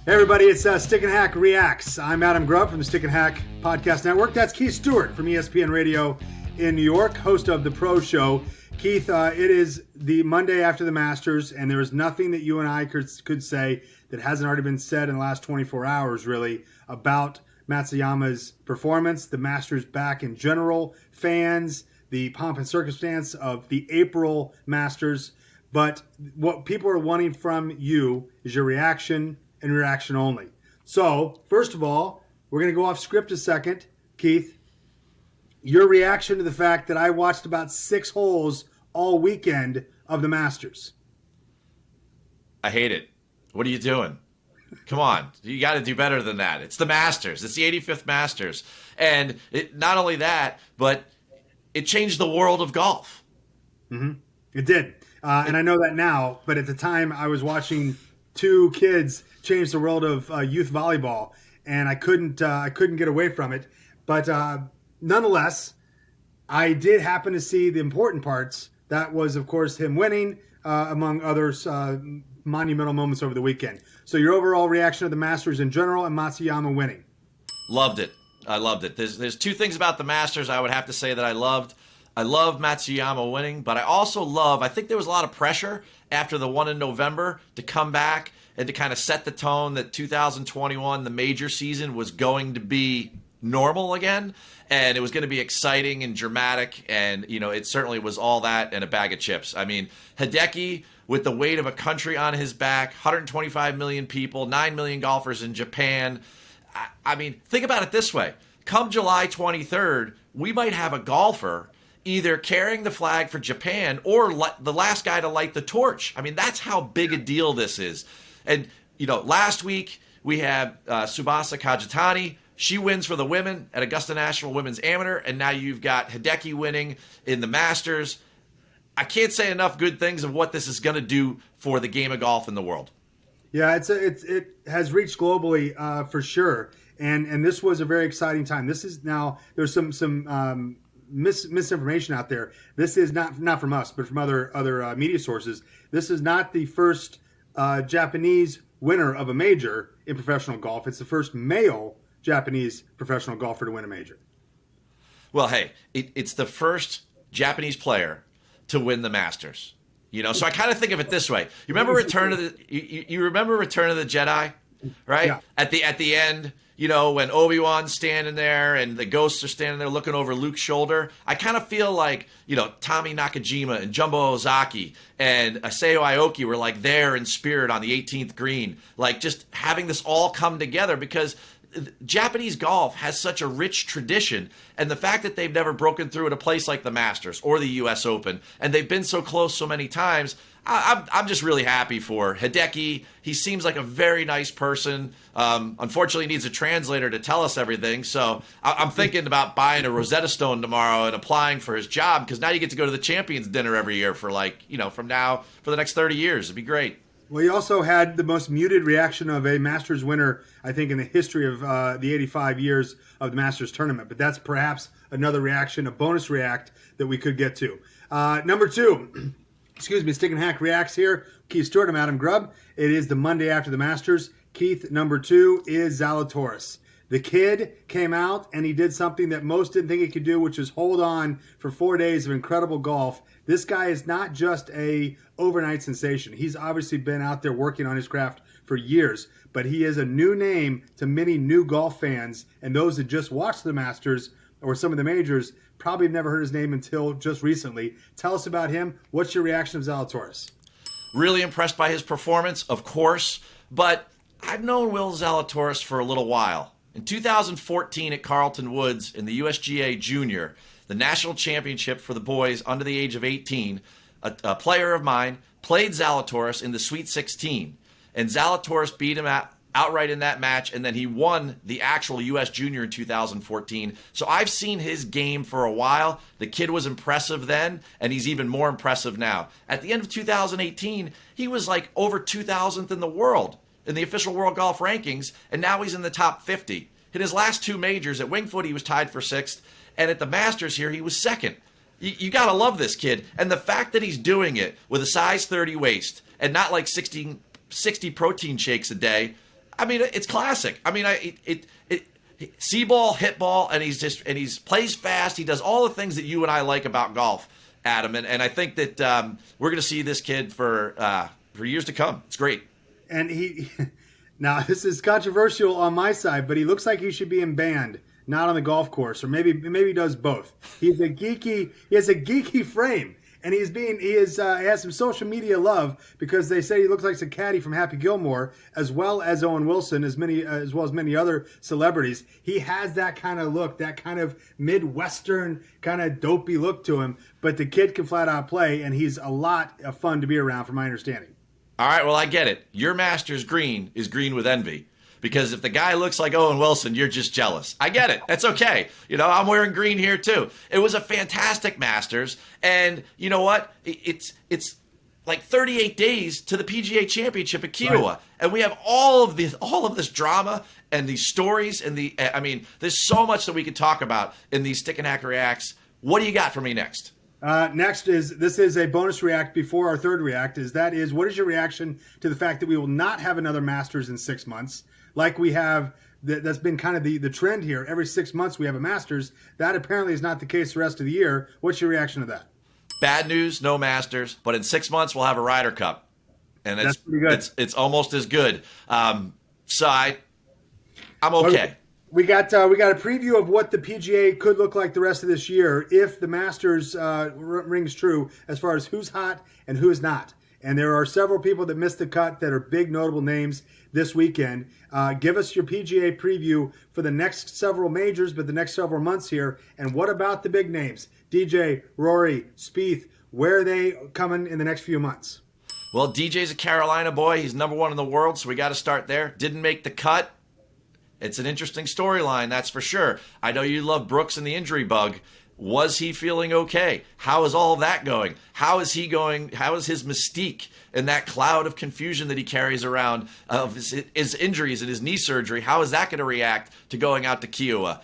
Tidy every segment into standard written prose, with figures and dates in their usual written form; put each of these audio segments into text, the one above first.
Hey everybody, it's Stick and Hack Reacts. I'm Adam Grubb from the Stick and Hack Podcast Network. That's Keith Stewart from ESPN Radio in New York, host of The Pro Show. Keith, it is the Monday after the Masters, and there is nothing that you and I could say that hasn't already been said in the last 24 hours, really, about Matsuyama's performance, the Masters back in general, fans, the pomp and circumstance of the April Masters. But what people are wanting from you is your reaction and reaction only. So, first of all, we're going to go off script a second. Keith, your reaction to the fact that I watched about 6 holes all weekend of the Masters. I hate it. What are you doing? Come on. You got to do better than that. It's the Masters. It's the 85th Masters. And not only that, but it changed the world of golf. Mm-hmm. It did. And I know that now, but at the time I was watching 2 kids change the world of youth volleyball, and I couldn't get away from it. But nonetheless, I did happen to see the important parts. That was, of course, him winning, among others, monumental moments over the weekend. So your overall reaction to the Masters in general and Matsuyama winning? Loved it. I loved it. There's 2 things about the Masters I would have to say that I loved. I love Matsuyama winning, but I also I think there was a lot of pressure after the one in November to come back and to kind of set the tone that 2021, the major season, was going to be normal again, and it was going to be exciting and dramatic, and it certainly was all that and a bag of chips. I mean, Hideki, with the weight of a country on his back, 125 million people, 9 million golfers in Japan. I mean, think about it this way. Come July 23rd, we might have a golfer either carrying the flag for Japan or the last guy to light the torch. I mean, that's how big a deal this is. And, last week we had Tsubasa Kajitani. She wins for the women at Augusta National Women's Amateur, and now you've got Hideki winning in the Masters. I can't say enough good things of what this is going to do for the game of golf in the world. Yeah, it has reached globally for sure, and this was a very exciting time. This is now there's some misinformation out there. This is not from us, but from other media sources. This is not the first Japanese winner of a major in professional golf. It's the first male Japanese professional golfer to win a major. Well, hey, it's the first Japanese player to win the Masters. So I kind of think of it this way. You remember Return of the Jedi, right? Yeah. At the end, when Obi-Wan's standing there and the ghosts are standing there looking over Luke's shoulder, I kind of feel like, Tommy Nakajima and Jumbo Ozaki and Aseo Aoki were like there in spirit on the 18th green, like just having this all come together because Japanese golf has such a rich tradition, and the fact that they've never broken through at a place like the Masters or the U.S. Open, and they've been so close so many times, I'm just really happy for Hideki. He seems like a very nice person. Unfortunately, he needs a translator to tell us everything, so I'm thinking about buying a Rosetta Stone tomorrow and applying for his job, because now you get to go to the Champions Dinner every year for from now for the next 30 years. It'd be great. Well, you also had the most muted reaction of a Masters winner, I think, in the history of the 85 years of the Masters tournament. But that's perhaps another reaction, a bonus react that we could get to. Number 2, Stick and Hack Reacts here. Keith Stewart, I'm Adam Grubb. It is the Monday after the Masters. Keith, number 2 is Zalatoris. The kid came out and he did something that most didn't think he could do, which was hold on for 4 days of incredible golf. This guy is not just a overnight sensation. He's obviously been out there working on his craft for years, but he is a new name to many new golf fans, and those that just watched the Masters or some of the majors probably have never heard his name until just recently. Tell us about him. What's your reaction of Zalatoris? Really impressed by his performance, of course, but I've known Will Zalatoris for a little while. In 2014 at Carlton Woods in the USGA Junior, the national championship for the boys under the age of 18, a player of mine played Zalatoris in the Sweet 16, and Zalatoris beat him outright in that match, and then he won the actual U.S. Junior in 2014. So I've seen his game for a while. The kid was impressive then, and he's even more impressive now. At the end of 2018, he was like over 2,000th in the world in the official World Golf Rankings, and now he's in the top 50. In his last 2 majors, at Wingfoot, he was tied for 6th, and at the Masters here, he was 2nd. You got to love this kid. And the fact that he's doing it with a size 30 waist and not like 60 protein shakes a day, I mean, it's classic. I mean, see ball, hit ball, and he's plays fast. He does all the things that you and I like about golf, Adam. And I think that we're going to see this kid for years to come. It's great. And now this is controversial on my side, but he looks like he should be in band, not on the golf course, or maybe he does both. He has a geeky frame. And he has some social media love because they say he looks like a caddy from Happy Gilmore, as well as Owen Wilson, as well as many other celebrities. He has that kind of look, that kind of Midwestern kind of dopey look to him. But the kid can flat out play, and he's a lot of fun to be around, from my understanding. All right, well, I get it. Your Masters green is green with envy. Because if the guy looks like Owen Wilson, you're just jealous. I get it. That's okay. I'm wearing green here too. It was a fantastic Masters. And you know what? It's like 38 days to the PGA Championship at Kiowa. Right. And we have all of this drama and these stories. And there's so much that we could talk about in these Stick and Hack Reacts. What do you got for me next? Next is a bonus react before our third react. What is your reaction to the fact that we will not have another Masters in 6 months? Like we have, that's been kind of the trend here. Every 6 months we have a Masters. That apparently is not the case the rest of the year. What's your reaction to that? Bad news, no Masters. But in 6 months we'll have a Ryder Cup, and that's pretty good. It's almost as good. So I'm okay. We got a preview of what the PGA could look like the rest of this year if the Masters rings true as far as who's hot and who's not. And there are several people that missed the cut that are big notable names this weekend. Give us your PGA preview for the next several majors, but the next several months here. And what about the big names? DJ, Rory, Spieth, where are they coming in the next few months? Well, DJ's a Carolina boy. He's number one in the world, so we got to start there. Didn't make the cut. It's an interesting storyline, that's for sure. I know you love Brooks and the injury bug. Was he feeling okay? How is all of that going? How is he going? How is his mystique and that cloud of confusion that he carries around of his injuries and his knee surgery? How is that going to react to going out to Kiowa?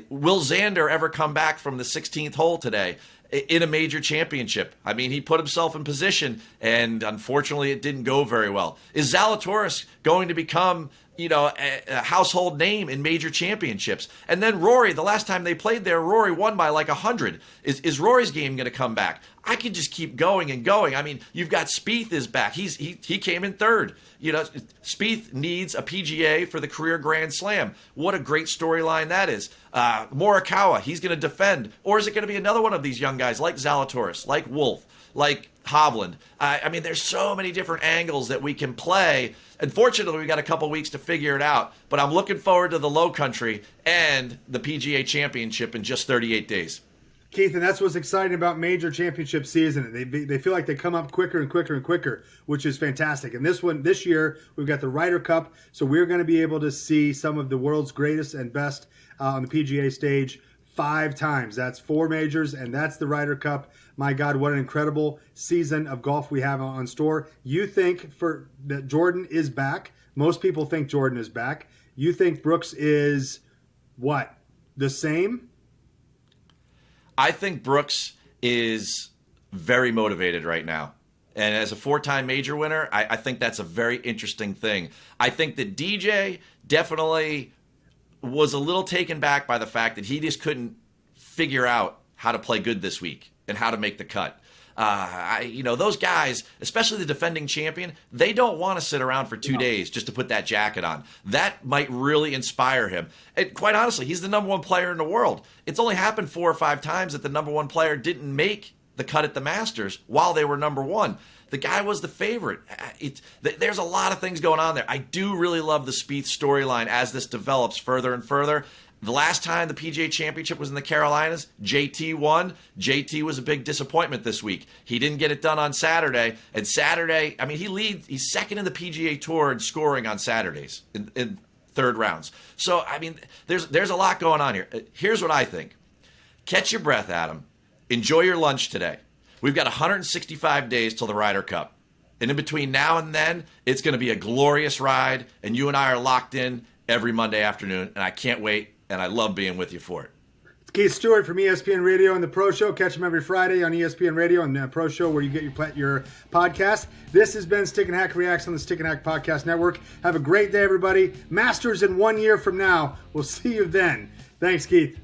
Will Xander ever come back from the 16th hole today in a major championship? I mean, he put himself in position, and unfortunately it didn't go very well. Is Zalatoris going to become a household name in major championships? And then Rory, the last time they played there, Rory won by like 100. Is Rory's game going to come back? I could just keep going and going. I mean, you've got Spieth is back. He came in third. Spieth needs a PGA for the career Grand Slam. What a great storyline that is. Morikawa, he's going to defend. Or is it going to be another one of these young guys like Zalatoris, like Wolf, like Hovland? I mean, there's so many different angles that we can play. Unfortunately, we got a couple weeks to figure it out, but I'm looking forward to the Low Country and the PGA Championship in just 38 days. Keith, and that's what's exciting about major championship season. They feel like they come up quicker and quicker and quicker, which is fantastic. And this year, we've got the Ryder Cup, so we're going to be able to see some of the world's greatest and best on the PGA stage 5 times. That's 4 majors, and that's the Ryder Cup. My God, what an incredible season of golf we have on store. You think that Jordan is back. Most people think Jordan is back. You think Brooks is what? The same? I think Brooks is very motivated right now. And as a 4-time major winner, I think that's a very interesting thing. I think that DJ definitely was a little taken back by the fact that he just couldn't figure out how to play good this week and how to make the cut. Those guys, especially the defending champion, they don't want to sit around for 2 days just to put that jacket on. That might really inspire him. And quite honestly, he's the number one player in the world. It's only happened 4 or 5 times that the number one player didn't make the cut at the Masters while they were number one. The guy was the favorite. There's a lot of things going on there. I do really love the Spieth storyline as this develops further and further. The last time the PGA Championship was in the Carolinas, JT won. JT was a big disappointment this week. He didn't get it done on Saturday. And Saturday, he's second in the PGA Tour in scoring on Saturdays in third rounds. So, there's a lot going on here. Here's what I think. Catch your breath, Adam. Enjoy your lunch today. We've got 165 days till the Ryder Cup. And in between now and then, it's going to be a glorious ride. And you and I are locked in every Monday afternoon. And I can't wait. And I love being with you for it. Keith Stewart from ESPN Radio and the Pro Show. Catch him every Friday on ESPN Radio and the Pro Show where you get your podcast. This has been Stick and Hack Reacts on the Stick and Hack Podcast Network. Have a great day, everybody. Masters in 1 year from now. We'll see you then. Thanks, Keith.